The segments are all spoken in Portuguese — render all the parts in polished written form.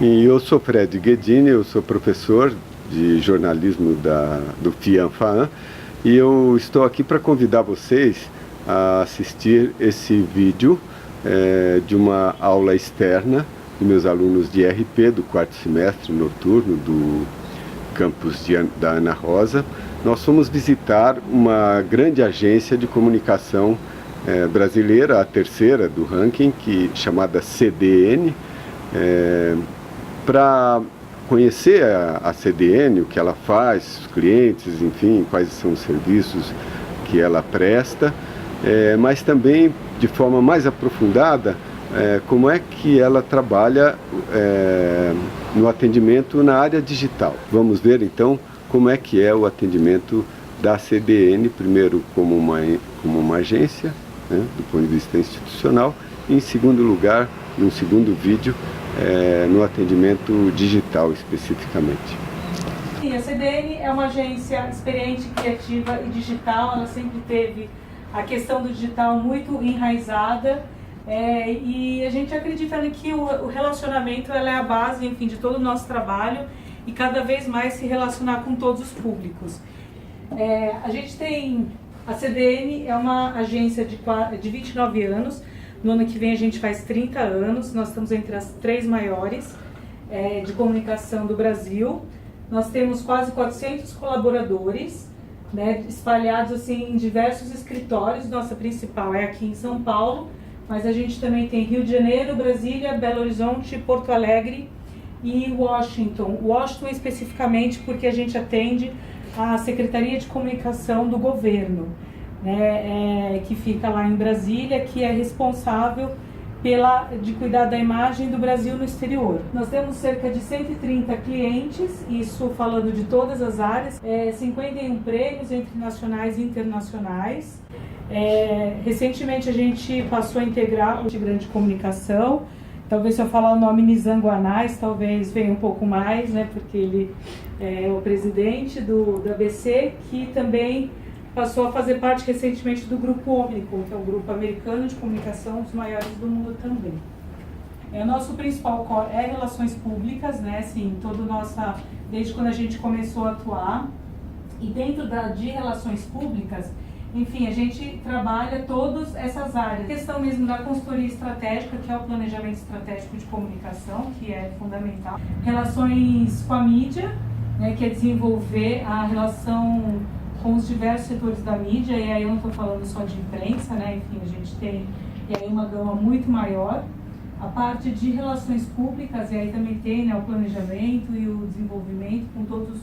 E eu sou Fred Guedini, eu sou professor de jornalismo do FIANFAAN e eu estou aqui para convidar vocês a assistir esse vídeo de uma aula externa de meus alunos de RP do quarto semestre noturno do campus da Ana Rosa. Nós fomos visitar uma grande agência de comunicação brasileira, a terceira do ranking, chamada CDN, para conhecer a CDN, o que ela faz, os clientes, enfim, quais são os serviços que ela presta, mas também de forma mais aprofundada, como é que ela trabalha no atendimento na área digital. Vamos ver então como é que é o atendimento da CDN, primeiro como uma agência, né, do ponto de vista institucional, e em segundo lugar, num segundo vídeo, no atendimento digital especificamente. Sim, a CDN é uma agência experiente, criativa e digital. Ela sempre teve a questão do digital muito enraizada, e a gente acredita que o relacionamento é a base, enfim, de todo o nosso trabalho, e cada vez mais se relacionar com todos os públicos. A CDN é uma agência de 29 anos. No ano que vem a gente faz 30 anos, nós estamos entre as 3 maiores de comunicação do Brasil. Nós temos quase 400 colaboradores, né, espalhados assim, em diversos escritórios. Nossa principal é aqui em São Paulo, mas a gente também tem Rio de Janeiro, Brasília, Belo Horizonte, Porto Alegre e Washington. Washington especificamente porque a gente atende a Secretaria de Comunicação do Governo, né, que fica lá em Brasília, que é responsável de cuidar da imagem do Brasil no exterior. Nós temos cerca de 130 clientes, isso falando de todas as áreas, 51 prêmios entre nacionais e internacionais. Recentemente a gente passou a integrar o Grande Comunicação. Talvez se eu falar o nome Nizam Guanais, talvez venha um pouco mais, né, porque ele é o presidente do ABC, que também passou a fazer parte recentemente do Grupo Omnicom, que é um grupo americano de comunicação, dos maiores do mundo também. O nosso principal core é relações públicas, né, assim, desde quando a gente começou a atuar. E dentro de relações públicas, enfim, a gente trabalha todas essas áreas. A questão mesmo da consultoria estratégica, que é o planejamento estratégico de comunicação, que é fundamental. Relações com a mídia, né, que é desenvolver a relação com os diversos setores da mídia, e aí eu não estou falando só de imprensa, né, enfim, a gente tem uma gama muito maior. A parte de relações públicas, e aí também tem, né, o planejamento e o desenvolvimento com todos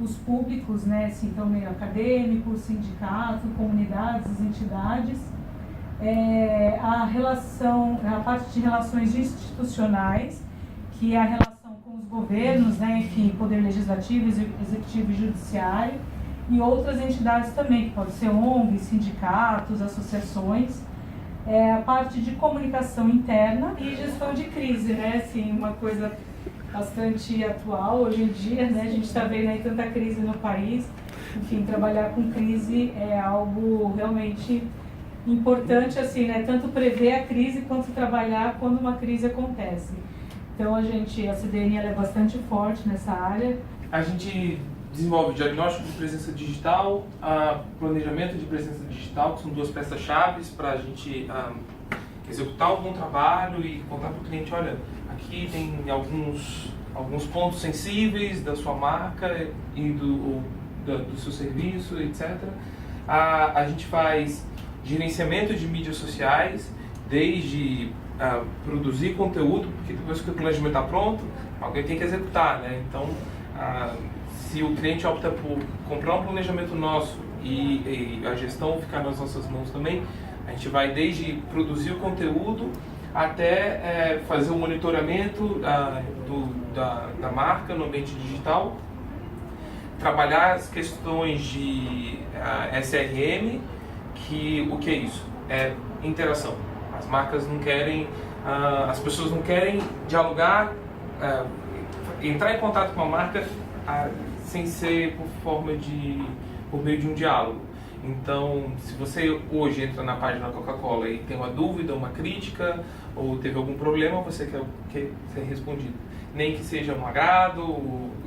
os públicos, né, assim, também acadêmicos, sindicatos, comunidades, entidades. A parte de relações institucionais, que é a relação com os governos, né, enfim, poder legislativo, executivo e judiciário, e outras entidades também, que pode ser ONGs, sindicatos, associações. A parte de comunicação interna e gestão de crise, né, assim, uma coisa bastante atual hoje em dia, né, a gente está vendo aí tanta crise no país. Enfim, trabalhar com crise é algo realmente importante, assim, né, tanto prever a crise quanto trabalhar quando uma crise acontece. Então a CDN ela é bastante forte nessa área. A gente desenvolve diagnóstico de presença digital, planejamento de presença digital, que são 2 peças-chave para a gente executar um bom trabalho e contar para o cliente, olha, aqui tem alguns pontos sensíveis da sua marca e do seu serviço, etc. A gente faz gerenciamento de mídias sociais, desde produzir conteúdo, porque depois que o planejamento está pronto, alguém tem que executar, né? Então, se o cliente opta por comprar um planejamento nosso e a gestão ficar nas nossas mãos também, a gente vai desde produzir o conteúdo até fazer o monitoramento da marca no ambiente digital, trabalhar as questões de SRM, o que é isso? É interação. As marcas não querem, as pessoas não querem dialogar, entrar em contato com a marca sem ser por meio de um diálogo. Então, se você hoje entra na página da Coca-Cola e tem uma dúvida, uma crítica, ou teve algum problema, você quer ser respondido. Nem que seja um agrado,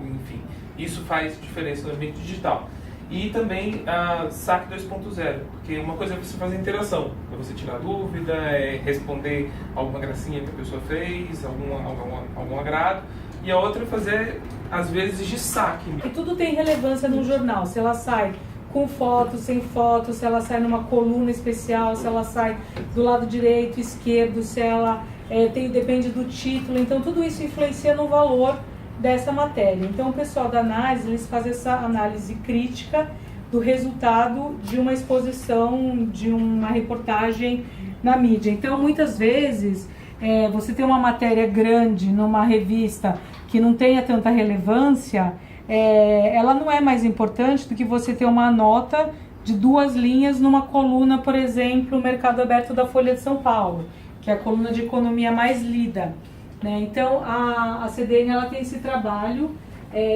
enfim. Isso faz diferença no ambiente digital. E também a SAC 2.0, porque uma coisa é você fazer interação, é você tirar dúvida, é responder alguma gracinha que a pessoa fez, algum agrado, e a outra é fazer, às vezes, de saque. E tudo tem relevância no jornal, se ela sai com foto, sem foto, se ela sai numa coluna especial, se ela sai do lado direito, esquerdo, se ela depende do título, então tudo isso influencia no valor dessa matéria. Então o pessoal da análise, eles fazem essa análise crítica do resultado de uma exposição, de uma reportagem na mídia. Então muitas vezes você tem uma matéria grande numa revista que não tenha tanta relevância, ela não é mais importante do que você ter uma nota de 2 linhas numa coluna, por exemplo, o Mercado Aberto da Folha de São Paulo, que é a coluna de economia mais lida. Então a CDN ela tem esse trabalho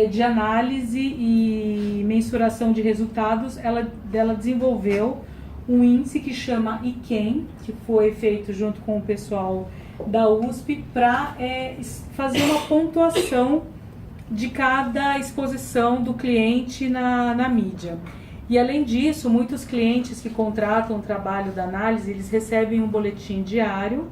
de análise e mensuração de resultados. Ela desenvolveu um índice que chama IQEM, que foi feito junto com o pessoal da USP para fazer uma pontuação de cada exposição do cliente na mídia. E além disso, muitos clientes que contratam o trabalho da análise, eles recebem um boletim diário,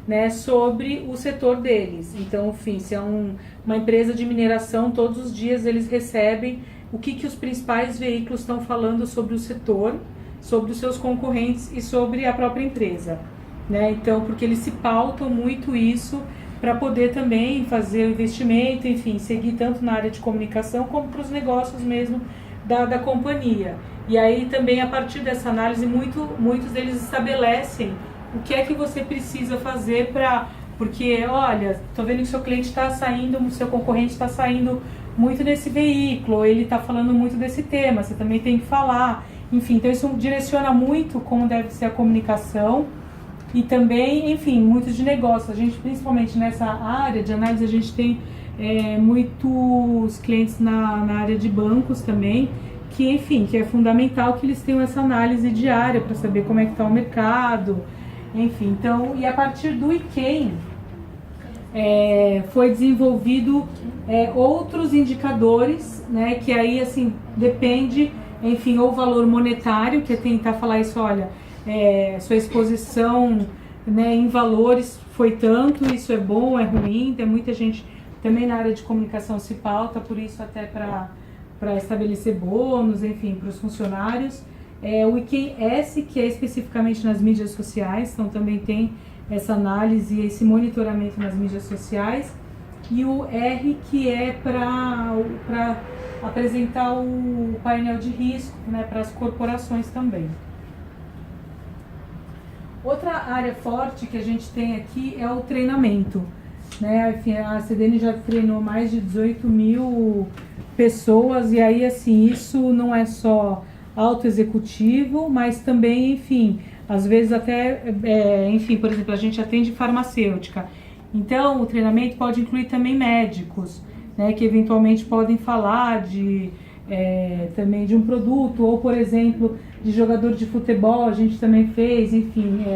né, sobre o setor deles. Então, enfim, se é uma empresa de mineração, todos os dias eles recebem o que os principais veículos estão falando sobre o setor, sobre os seus concorrentes e sobre a própria empresa. Né? Então, porque eles se pautam muito isso para poder também fazer o investimento, enfim, seguir tanto na área de comunicação como para os negócios mesmo da companhia. E aí também, a partir dessa análise, muitos deles estabelecem o que é que você precisa fazer porque, olha, estou vendo que o seu cliente está saindo, o seu concorrente está saindo muito nesse veículo, ele está falando muito desse tema, você também tem que falar. Enfim, então isso direciona muito como deve ser a comunicação e também, enfim, muitos de negócios. A gente, principalmente nessa área de análise, a gente tem muitos clientes na área de bancos também, que, enfim, que é fundamental que eles tenham essa análise diária para saber como é que está o mercado. Enfim, então, e a partir do IQEM foi desenvolvido outros indicadores, né, que aí, assim, depende, enfim, ou o valor monetário, que é tentar falar isso, olha, sua exposição, né, em valores foi tanto, isso é bom, é ruim, tem muita gente também na área de comunicação se pauta, por isso até para estabelecer bônus, enfim, para os funcionários. O IQS, que é especificamente nas mídias sociais, então também tem essa análise e esse monitoramento nas mídias sociais, e o R, que é para apresentar o painel de risco, né, para as corporações também. Outra área forte que a gente tem aqui é o treinamento. Né? A CDN já treinou mais de 18 mil pessoas, e aí, assim, isso não é só auto-executivo, mas também, enfim, às vezes até, enfim, por exemplo, a gente atende farmacêutica. Então, o treinamento pode incluir também médicos, né, que eventualmente podem falar também de um produto, ou, por exemplo, de jogador de futebol, a gente também fez, enfim,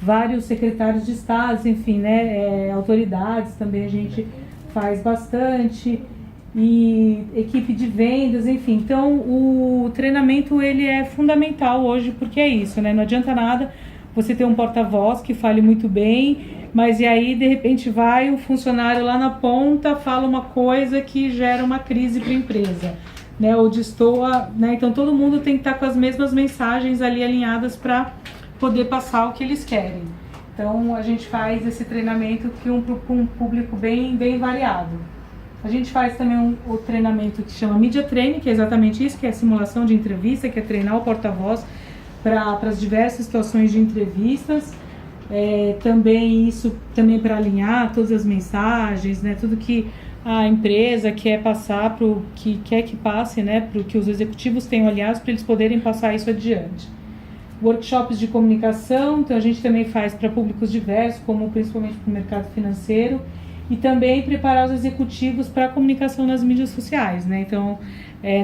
vários secretários de Estado, enfim, né, autoridades também a gente faz bastante, e equipe de vendas, enfim. Então o treinamento ele é fundamental hoje, porque é isso, né? Não adianta nada você ter um porta-voz que fale muito bem, mas e aí de repente vai um funcionário lá na ponta, fala uma coisa que gera uma crise para a empresa, né? Ou destoa, né? Então todo mundo tem que estar com as mesmas mensagens ali alinhadas para poder passar o que eles querem. Então a gente faz esse treinamento que um público bem variado. A gente faz também o treinamento que chama Media Training, que é exatamente isso, que é a simulação de entrevista, que é treinar o porta-voz para as diversas situações de entrevistas. Também isso também para alinhar todas as mensagens, né, tudo que a empresa quer passar, que quer que passe, né, para que os executivos tenham aliados, para eles poderem passar isso adiante. Workshops de comunicação, então a gente também faz para públicos diversos, como principalmente para o mercado financeiro. e também preparar os executivos para a comunicação nas mídias sociais, né? Então,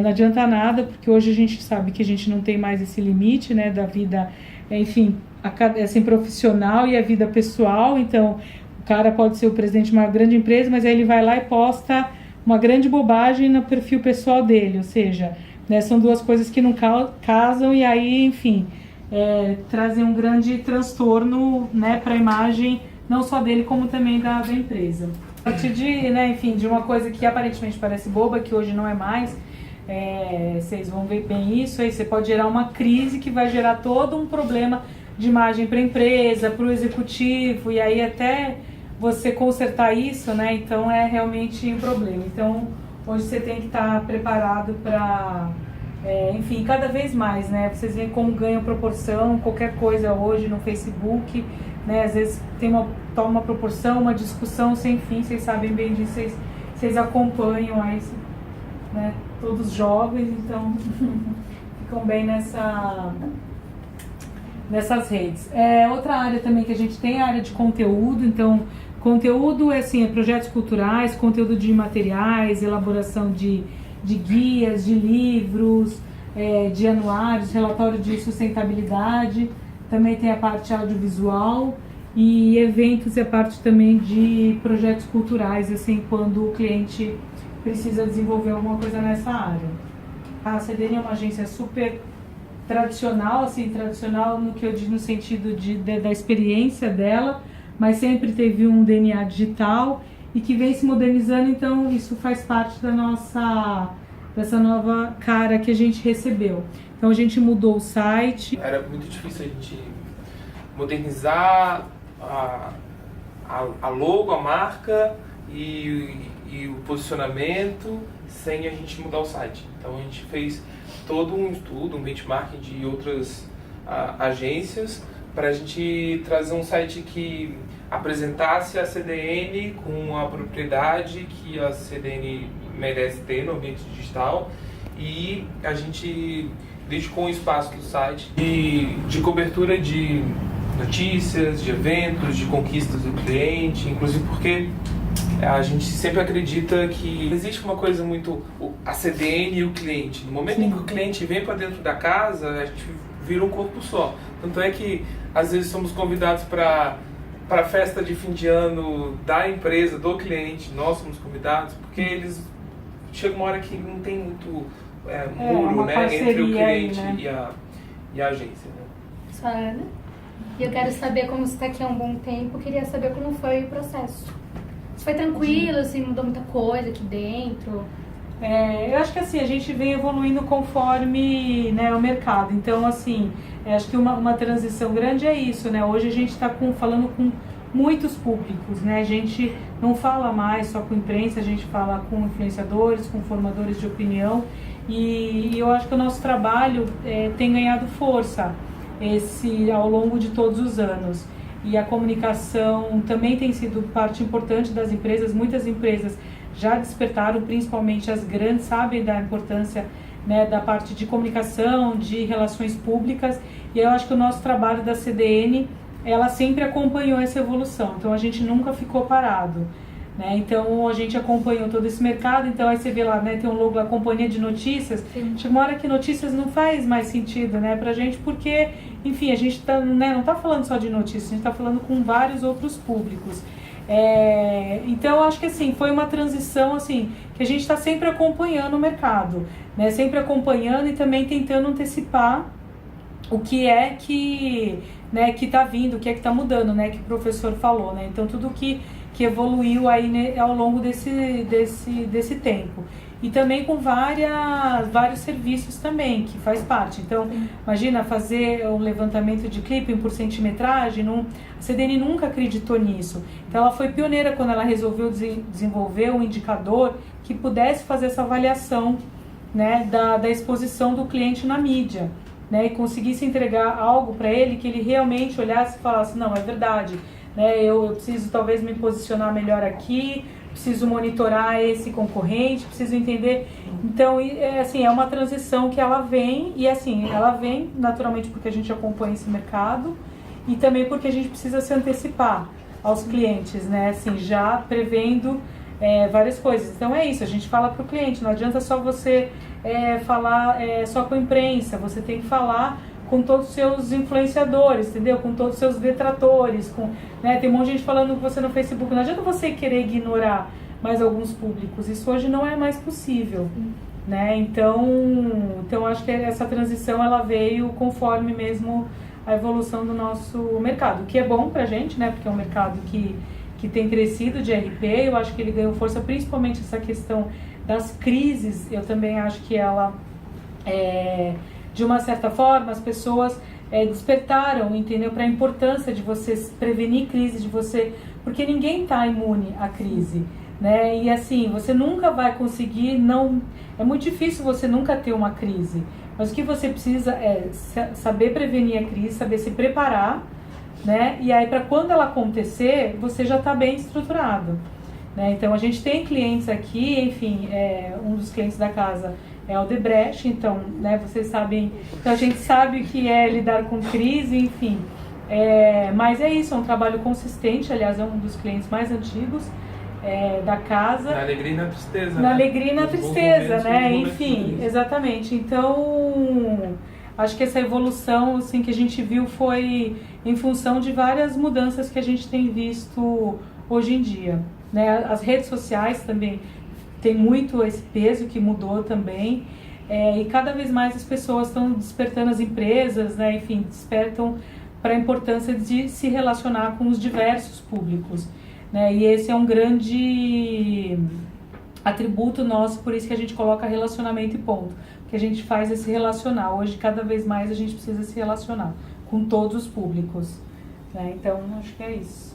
não adianta nada, porque hoje a gente sabe que a gente não tem mais esse limite, né, da vida, enfim, assim, profissional e a vida pessoal. Então, o cara pode ser o presidente de uma grande empresa, mas aí ele vai lá e posta uma grande bobagem no perfil pessoal dele, ou seja, né, são duas coisas que não casam e aí, enfim, trazem um grande transtorno, né, para a imagem não só dele como também da empresa. A partir de, né, enfim, de uma coisa que aparentemente parece boba, que hoje não é mais, vocês vão ver bem isso, aí você pode gerar uma crise que vai gerar todo um problema de imagem para a empresa, para o executivo, e aí até você consertar isso, né, então é realmente um problema. Então, hoje você tem que estar preparado para, enfim, cada vez mais, né, vocês veem como ganha proporção, qualquer coisa hoje no Facebook, né, às vezes toma uma proporção, uma discussão sem fim, vocês sabem bem disso, vocês acompanham aí, né, todos jovens, então ficam bem nessas redes. Outra área também que a gente tem é a área de conteúdo. Então, conteúdo é projetos culturais, conteúdo de materiais, elaboração de guias, de livros, de anuários, relatório de sustentabilidade. Também tem a parte audiovisual e eventos, e a parte também de projetos culturais, assim, quando o cliente precisa desenvolver alguma coisa nessa área. A CDN é uma agência super tradicional, assim, tradicional no que eu digo no sentido da experiência dela, mas sempre teve um DNA digital e que vem se modernizando, então isso faz parte dessa nova cara que a gente recebeu. Então a gente mudou o site. Era muito difícil a gente modernizar a logo, a marca e o posicionamento sem a gente mudar o site. Então a gente fez todo um estudo, um benchmarking de outras agências para a gente trazer um site que apresentasse a CDN com a propriedade que a CDN merece ter no ambiente digital, e a gente dedicou um espaço do site de cobertura de notícias, de eventos, de conquistas do cliente, inclusive porque a gente sempre acredita que existe uma coisa muito, a CDN e o cliente. No momento em que o cliente vem para dentro da casa, a gente vira um corpo só. Tanto é que às vezes somos convidados para a festa de fim de ano da empresa, do cliente, nós somos convidados, porque eles chega uma hora que não tem muito muro, né, entre o cliente aí, né, e a agência. Né? Sou a Ana, e eu quero saber, como você está aqui há um bom tempo, eu queria saber como foi o processo. Se foi tranquilo, assim, mudou muita coisa aqui dentro? Eu acho que assim, a gente vem evoluindo conforme, né, o mercado. Então, assim, acho que uma transição grande é isso, né? Hoje a gente está falando com muitos públicos, né? A gente não fala mais só com imprensa, a gente fala com influenciadores, com formadores de opinião, e eu acho que o nosso trabalho tem ganhado força ao longo de todos os anos. E a comunicação também tem sido parte importante das empresas. Muitas empresas já despertaram, principalmente as grandes, sabem da importância, né, da parte de comunicação, de relações públicas, e eu acho que o nosso trabalho da CDN, ela sempre acompanhou essa evolução, então a gente nunca ficou parado, né? Então a gente acompanhou todo esse mercado. Então aí você vê lá, né, tem um logo lá, Companhia de Notícias. Sim. Chega uma hora que notícias não faz mais sentido, né, pra gente, porque, enfim, a gente tá, né, não tá falando só de notícias, a gente tá falando com vários outros públicos. Então eu acho que assim, foi uma transição assim, que a gente está sempre acompanhando o mercado, né, sempre acompanhando e também tentando antecipar o que né, que está vindo, o que está mudando, né, que o professor falou, né, então tudo que evoluiu aí, né, ao longo desse tempo. E também com vários serviços também, que faz parte. Então, imagina fazer um levantamento de clipping por centimetragem, a CDN nunca acreditou nisso. Então, ela foi pioneira quando ela resolveu desenvolver um indicador que pudesse fazer essa avaliação, né, da exposição do cliente na mídia, né, e conseguisse entregar algo para ele que ele realmente olhasse e falasse, não, é verdade, né, eu preciso talvez me posicionar melhor aqui, preciso monitorar esse concorrente, preciso entender. Então, assim, é uma transição que ela vem, e assim, ela vem naturalmente porque a gente acompanha esse mercado e também porque a gente precisa se antecipar, aos clientes, né? Assim, já prevendo várias coisas. Então é isso, a gente fala para o cliente, não adianta só você falar só com a imprensa, você tem que falar com todos os seus influenciadores, entendeu? Com todos os seus detratores, né? Tem um monte de gente falando com você no Facebook, não adianta você querer ignorar mais alguns públicos, isso hoje não é mais possível, né? Então acho que essa transição ela veio conforme mesmo a evolução do nosso mercado, o que é bom pra gente, né? Porque é um mercado que tem crescido de RP, eu acho que ele ganhou força, principalmente essa questão das crises, eu também acho que ela, de uma certa forma, as pessoas despertaram, entendeu? Para a importância de você prevenir crise, porque ninguém está imune à crise, né? E assim, você nunca vai conseguir, é muito difícil você nunca ter uma crise, mas o que você precisa é saber prevenir a crise, saber se preparar, né? E aí, para quando ela acontecer, você já está bem estruturado, né? Então, a gente tem clientes aqui, enfim, um dos clientes da casa é o Odebrecht, então, né, vocês sabem, então a gente sabe o que é lidar com crise, enfim. Mas é isso, é um trabalho consistente, aliás, é um dos clientes mais antigos da casa. Na alegria e na tristeza, Na alegria e na tristeza, né? Enfim, felizes. Exatamente. Então, acho que essa evolução assim, que a gente viu foi em função de várias mudanças que a gente tem visto hoje em dia, né? As redes sociais também tem muito esse peso que mudou também, e cada vez mais as pessoas estão despertando, as empresas, né? Enfim, despertam para a importância de se relacionar com os diversos públicos, né? E esse é um grande atributo nosso, por isso que a gente coloca relacionamento e ponto, que a gente faz esse relacionar. Hoje, cada vez mais, a gente precisa se relacionar com todos os públicos, né? Então, acho que é isso.